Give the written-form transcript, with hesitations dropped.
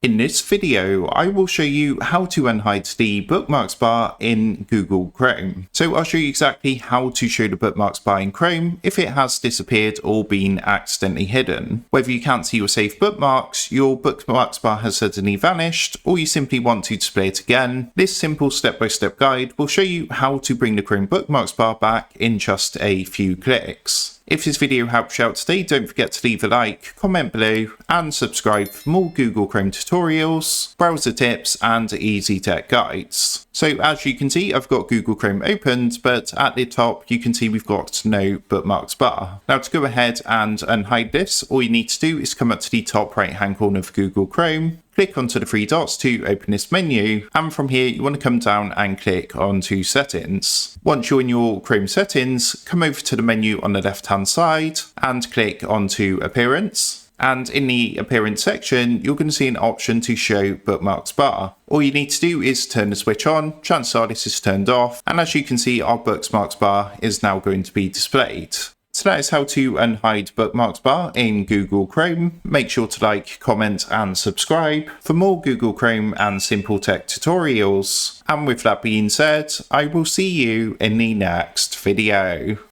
In this video, I will show you how to unhide the bookmarks bar in Google Chrome. So I'll show you exactly how to show the bookmarks bar in Chrome if it has disappeared or been accidentally hidden. Whether you can't see your saved bookmarks, your bookmarks bar has suddenly vanished, or you simply want to display it again, this simple step-by-step guide will show you how to bring the Chrome bookmarks bar back in just a few clicks. If this video helps you out today, don't forget to leave a like, comment below, and subscribe for more Google Chrome tutorials, browser tips, and easy tech guides. So as you can see, I've got Google Chrome opened, but at the top you can see we've got no bookmarks bar. Now to go ahead and unhide this, all you need to do is come up to the top right hand corner of Google Chrome, click onto the three dots to open this menu, and from here you want to come down and click onto settings. Once you're in your Chrome settings, come over to the menu on the left hand side and click onto appearance. And in the appearance section, you're going to see an option to show bookmarks bar. All you need to do is turn the switch on, chances are this is turned off, and as you can see our bookmarks bar is now going to be displayed. So that is how to unhide bookmarks bar in Google Chrome. Make sure to like, comment and subscribe for more Google Chrome and simple tech tutorials. And with that being said, I will see you in the next video.